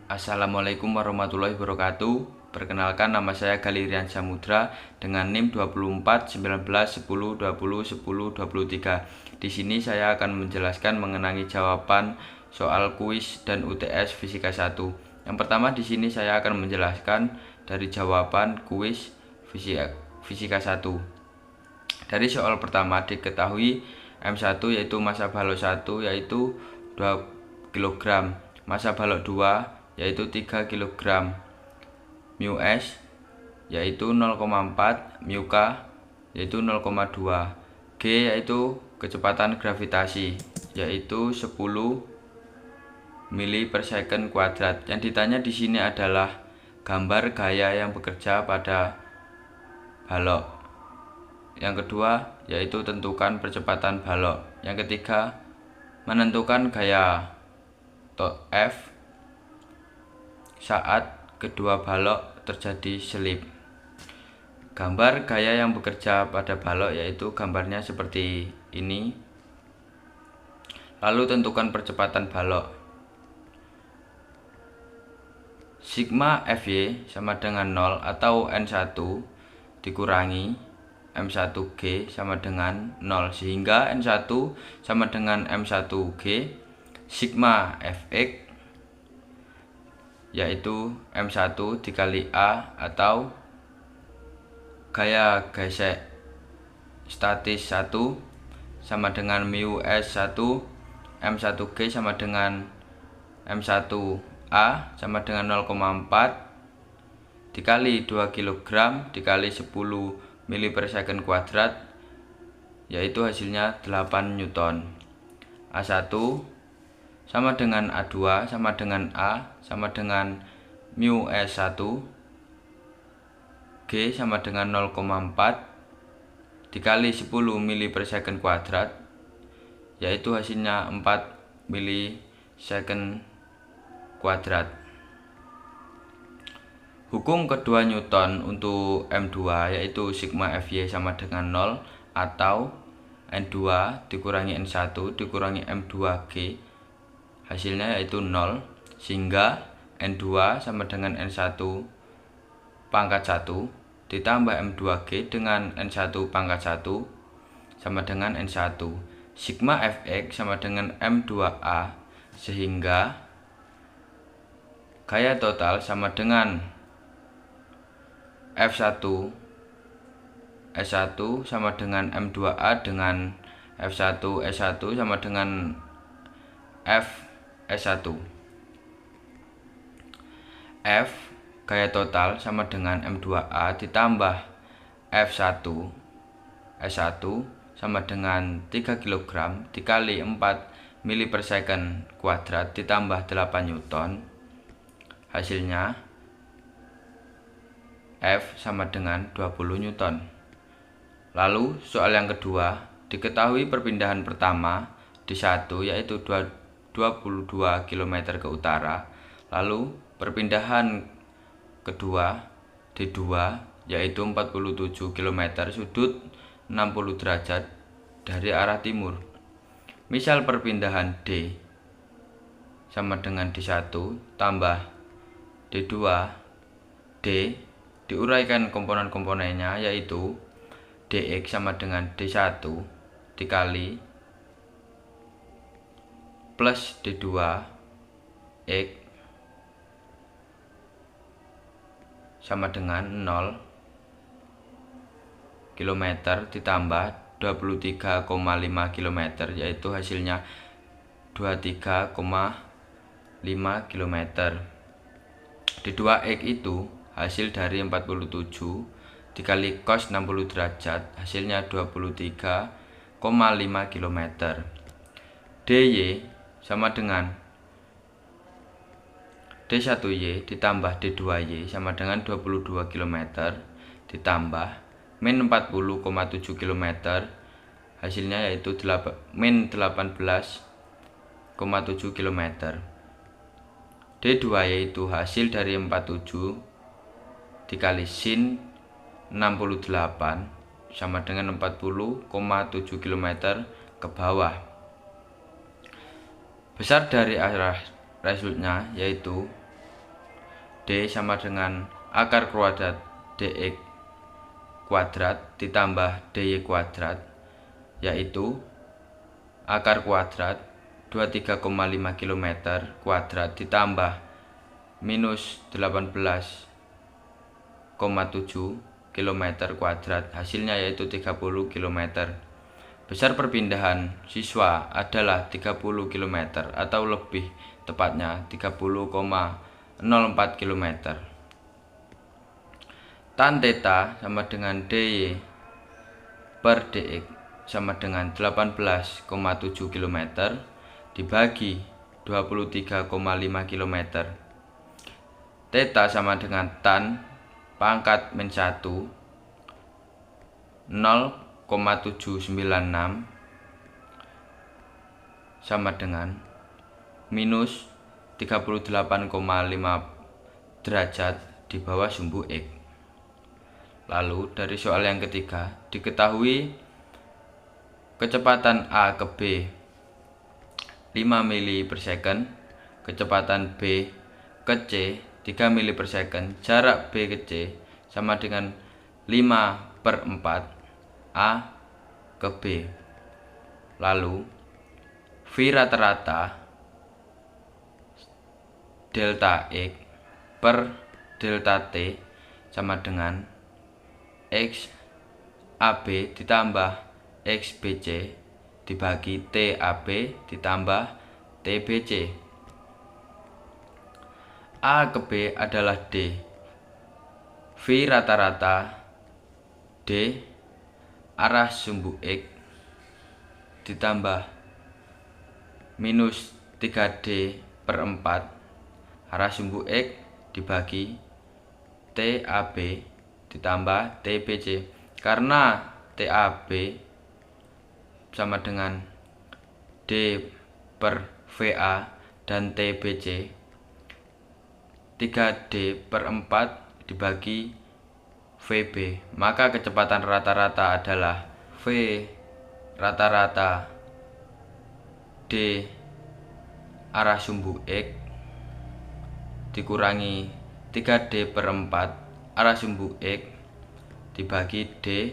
Assalamualaikum warahmatullahi wabarakatuh. Perkenalkan, nama saya Galirian Samudra dengan NIM 24 19 10 20 10 23. Di sini saya akan menjelaskan mengenai jawaban soal kuis dan UTS Fisika 1. Yang pertama, di sini saya akan menjelaskan dari jawaban kuis Fisika 1. Dari soal pertama diketahui M1 yaitu massa balok 1 yaitu 2 kg, massa balok 2 yaitu 3 kg, mu S yaitu 0,4, mu K yaitu 0,2, G yaitu kecepatan gravitasi yaitu 10 mili per second kuadrat. Yang ditanya di sini adalah gambar gaya yang bekerja pada balok. Yang kedua yaitu tentukan percepatan balok. Yang ketiga menentukan gaya F saat kedua balok terjadi selip. Gambar gaya yang bekerja pada balok yaitu gambarnya seperti ini. Lalu tentukan percepatan balok. Sigma Fy sama dengan 0 atau N1 dikurangi M1G sama dengan 0, sehingga N1 sama dengan M1G. Sigma Fx yaitu M1 dikali A atau gaya gesek statis 1 sama dengan mu S1, M1G sama dengan M1A sama dengan 0,4 dikali 2 kg dikali 10 mili per second kuadrat, yaitu hasilnya 8 Newton. A1 sama dengan A2 sama dengan A sama dengan mu S1, G sama dengan 0,4 dikali 10 mili per second kuadrat, yaitu hasilnya 4 mili second kuadrat. Hukum kedua Newton untuk M2 yaitu sigma Fy sama dengan 0 atau N2 dikurangi N1 dikurangi M2G, hasilnya yaitu 0, sehingga N2 sama dengan N1 pangkat 1 ditambah M2G dengan N1 pangkat 1 sama dengan N1. Sigma Fx sama dengan M2A, sehingga gaya total sama dengan F1 S1 sama dengan M2A dengan F1 S1 sama dengan F S1. F gaya total sama dengan M2A ditambah F1 S1 sama dengan 3 kg dikali 4 mili per second kuadrat ditambah 8 Newton. Hasilnya F sama dengan 20 Newton. Lalu soal yang kedua, diketahui perpindahan pertama D1 yaitu 22 km ke utara, lalu perpindahan kedua D2 yaitu 47 km sudut 60 derajat dari arah timur. Misal perpindahan D sama dengan D1 tambah D2, D diuraikan komponen-komponennya yaitu dx sama dengan D1 dikali plus D2 X sama dengan 0 km ditambah 23,5 km, yaitu hasilnya 23,5 km. D2X itu hasil dari 47 dikali cos 60 derajat, hasilnya 23,5 km. DY sama dengan D1Y ditambah D2Y sama dengan 22 km ditambah min 40,7 km, hasilnya yaitu min 18,7 km. D2Y itu hasil dari 47 dikali sin 68 sama dengan 40,7 km ke bawah. Besar dari arah resultnya yaitu D sama dengan akar kuadrat dx kuadrat ditambah dy kuadrat, yaitu akar kuadrat 23,5 km kuadrat ditambah minus 18,7 km kuadrat, hasilnya yaitu 30 km. Besar perpindahan siswa adalah 30 km atau lebih tepatnya 30,04 km. Tan theta sama dengan dy per dx sama dengan 18,7 km dibagi 23,5 km. Theta sama dengan tan pangkat min 1 0,796 sama dengan minus 38,5 derajat di bawah sumbu X. Lalu dari soal yang ketiga, diketahui kecepatan A ke B 5 mili per second, kecepatan B ke C 3 mili per second, jarak B ke C sama dengan 5/4 A ke B. Lalu V rata-rata delta X per delta T sama dengan X AB ditambah X BC dibagi T AB ditambah T BC. A ke B adalah D. V rata-rata D arah sumbu X ditambah minus 3D/4 arah sumbu X dibagi TAB ditambah TBC. Karena TAB sama dengan D per VA dan TBC, 3D/4 dibagi VB, maka kecepatan rata-rata adalah V rata-rata D arah sumbu X dikurangi 3D/4 arah sumbu X dibagi D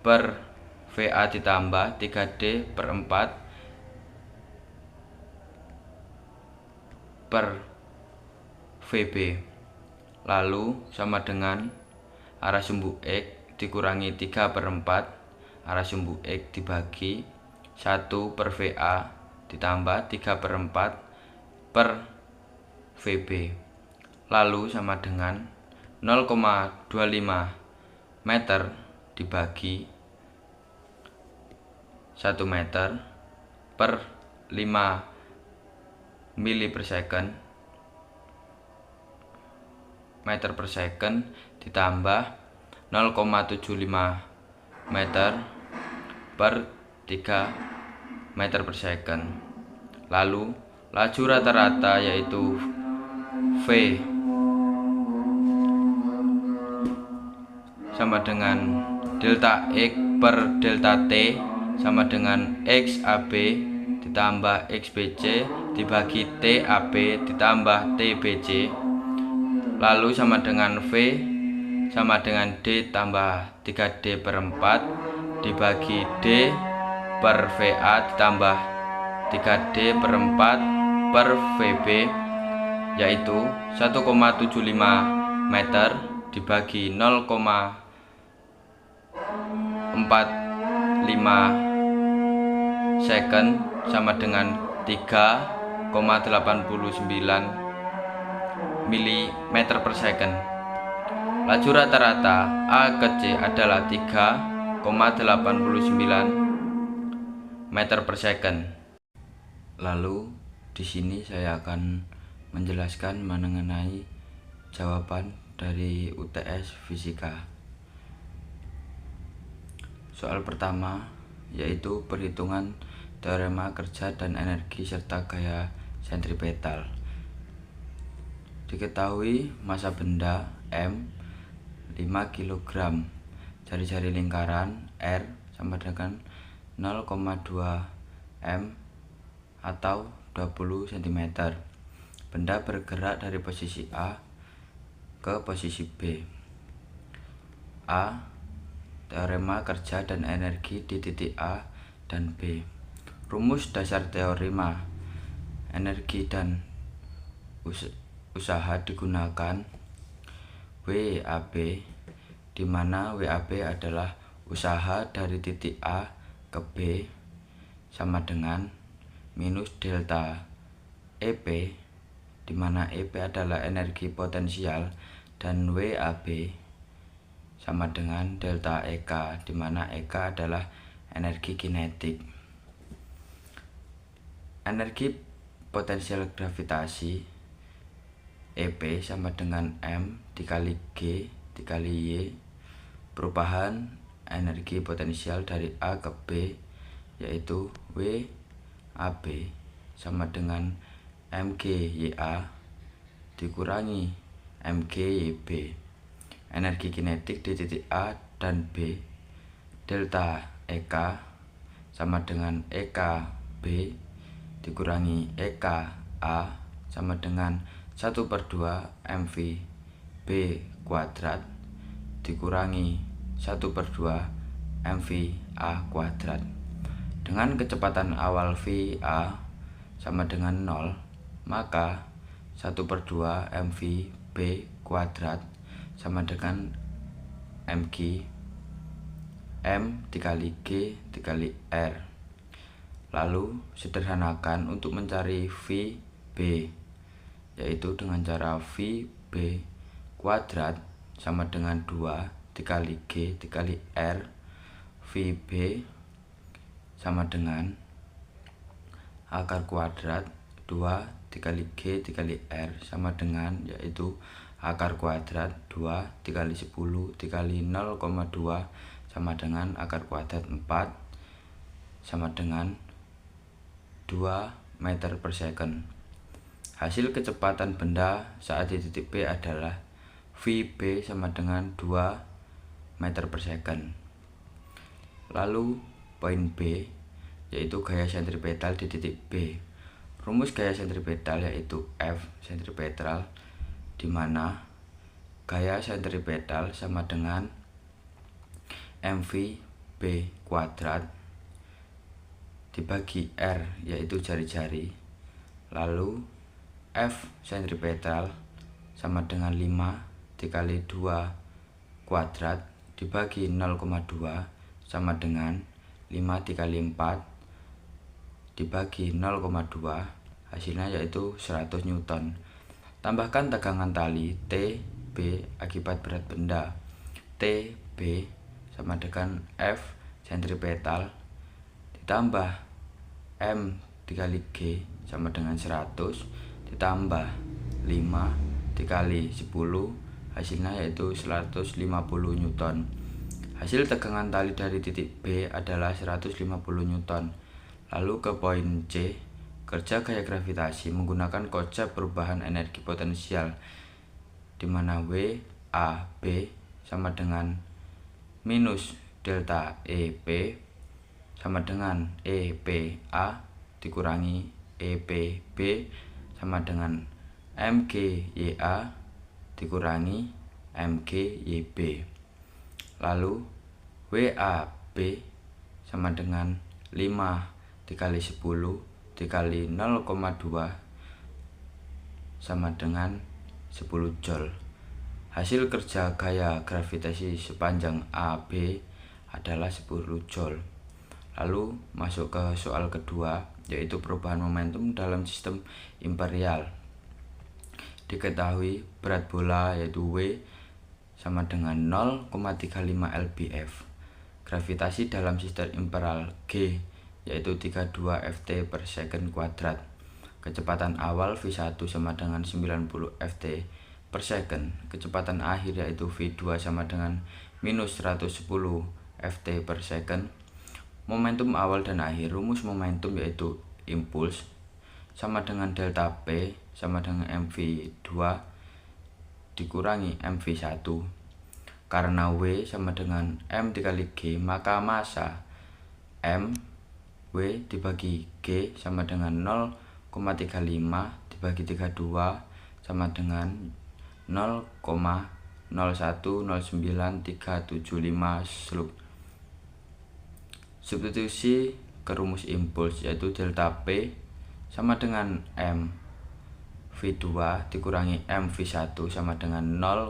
per VA ditambah 3D/4 per VB, lalu sama dengan arah sumbu X dikurangi 3/4 arah sumbu X dibagi 1 per VA ditambah 3/4 per VB, lalu sama dengan 0,25 meter dibagi 1 meter per 5 mili per second meter per second ditambah 0,75 meter per 3 meter per second. Lalu laju rata-rata yaitu V sama dengan delta X per delta T sama dengan XAB ditambah XBC dibagi TAB ditambah TBC, lalu sama dengan V sama dengan D tambah 3D/4 dibagi D per VA ditambah 3D/4 per VB, yaitu 1,75 meter dibagi 0,45 second sama dengan 3,89 mm per second. Laju rata-rata A ke C adalah 3,89 meter per second. Lalu di sini saya akan menjelaskan mengenai jawaban dari UTS Fisika. Soal pertama yaitu perhitungan teorema kerja dan energi serta gaya sentripetal. Diketahui massa benda M 5 kg, jari-jari lingkaran R sama dengan 0,2 M atau 20 cm. Benda bergerak dari posisi A ke posisi B. A. Teorema kerja dan energi di titik A dan B. Rumus dasar teorema energi dan usaha digunakan WAB, di mana WAB adalah usaha dari titik A ke B sama dengan minus delta EP, di mana EP adalah energi potensial, dan WAB sama dengan delta EK, di mana EK adalah energi kinetik. Energi potensial gravitasi EP sama dengan M dikali G dikali Y. Perubahan energi potensial dari A ke B yaitu WAB sama dengan MGYA dikurangi MGYB. Energi kinetik di titik A dan B delta EK sama dengan EKB dikurangi EKA sama dengan 1/2 MV B kuadrat dikurangi 1/2 MV A kuadrat. Dengan kecepatan awal VA sama dengan 0, maka 1/2 MV B kuadrat sama dengan mg M dikali G dikali R. Lalu sederhanakan untuk mencari VB, yaitu dengan cara VB kuadrat sama dengan 2 dikali G dikali R. VB sama dengan akar kuadrat 2 dikali G dikali R sama dengan, yaitu akar kuadrat 2 dikali 10 dikali 0,2 sama dengan akar kuadrat 4 sama dengan 2 meter per second. Hasil kecepatan benda saat di titik B adalah VB sama dengan 2 meter per second. Lalu poin B yaitu gaya sentripetal di titik B. Rumus gaya sentripetal yaitu F sentripetal, di mana gaya sentripetal sama dengan MV B kuadrat dibagi R yaitu jari-jari. Lalu F sentripetal sama dengan 5 dikali 2 kuadrat dibagi 0,2 sama dengan 5 dikali 4 dibagi 0,2, hasilnya yaitu 100 Newton. Tambahkan tegangan tali TB akibat berat benda. TB sama dengan F sentripetal ditambah M dikali G sama dengan 100 ditambah 5 dikali 10, hasilnya yaitu 150 Newton. Hasil tegangan tali dari titik B adalah 150 Newton. Lalu ke poin C, kerja gaya gravitasi menggunakan konsep perubahan energi potensial, di mana WAB sama dengan minus delta EP sama dengan EPA dikurangi EPB sama dengan MGYA dikurangi MGYB. Lalu WAB sama dengan 5 dikali 10 dikali 0,2 sama dengan 10 Joule. Hasil kerja gaya gravitasi sepanjang AB adalah 10 Joule. Lalu masuk ke soal kedua, yaitu perubahan momentum dalam sistem imperial. Diketahui berat bola yaitu W sama dengan 0,35 lbf. Gravitasi dalam sistem imperial G yaitu 32 ft per second kuadrat. Kecepatan awal V1 sama dengan 90 ft per second. Kecepatan akhir yaitu V2 sama dengan minus 110 ft per second. Momentum awal dan akhir. Rumus momentum yaitu impuls sama dengan delta P sama dengan mv2 dikurangi mv1. Karena W sama dengan M dikali G, maka massa M W dibagi G sama dengan 0,35 dibagi 32 sama dengan 0,0109375 Substitusi ke rumus impuls, yaitu delta P sama dengan M V2 dikurangi M V1 sama dengan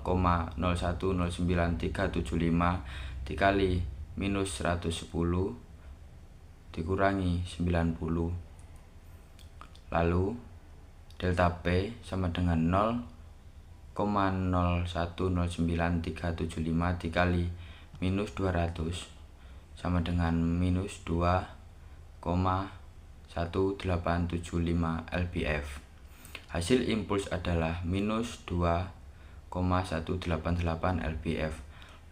0,0109375 dikali minus 110 dikurangi 90. Lalu delta P sama dengan 0,0109375 dikali minus 200 sama dengan minus 2,1875 lbf. Hasil impuls adalah minus 2,188 lbf.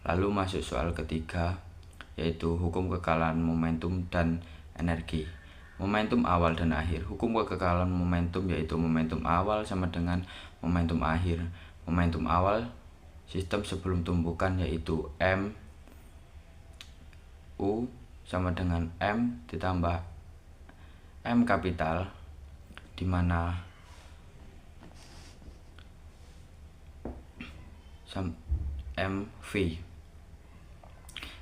Lalu masuk soal ketiga, yaitu hukum kekalahan momentum dan energi. Momentum awal dan akhir. Hukum kekalahan momentum yaitu momentum awal sama dengan momentum akhir. Momentum awal sistem sebelum tumbukan yaitu M U sama dengan M ditambah M kapital, di mana MV.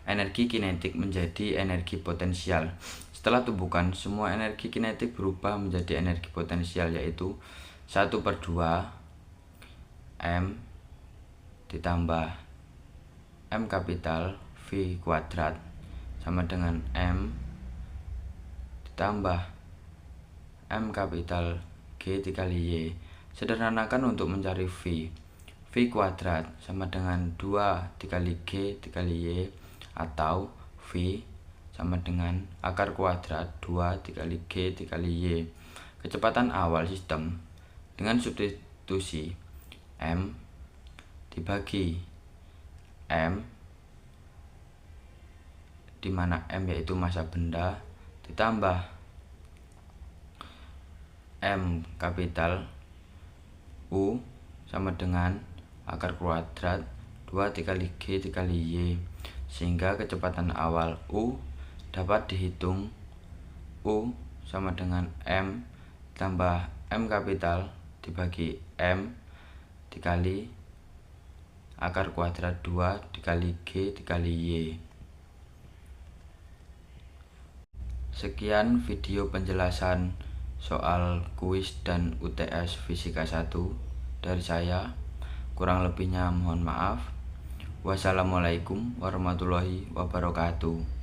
Energi kinetik menjadi energi potensial. Setelah tumbukan, semua energi kinetik berubah menjadi energi potensial, yaitu 1/2 M ditambah M kapital V kuadrat sama dengan M ditambah M kapital G dikali Y. Sederhanakan untuk mencari V. V kuadrat sama dengan 2 dikali G dikali Y, atau V sama dengan akar kuadrat 2 dikali G dikali Y. Kecepatan awal sistem dengan substitusi M dibagi M, di mana M yaitu massa benda, ditambah M kapital U sama dengan akar kuadrat 2 dikali G dikali Y, sehingga kecepatan awal U dapat dihitung U sama dengan M tambah M kapital dibagi M dikali akar kuadrat 2 dikali G dikali Y. Sekian video penjelasan soal kuis dan UTS Fisika 1 dari saya. Kurang lebihnya mohon maaf. Wassalamualaikum warahmatullahi wabarakatuh.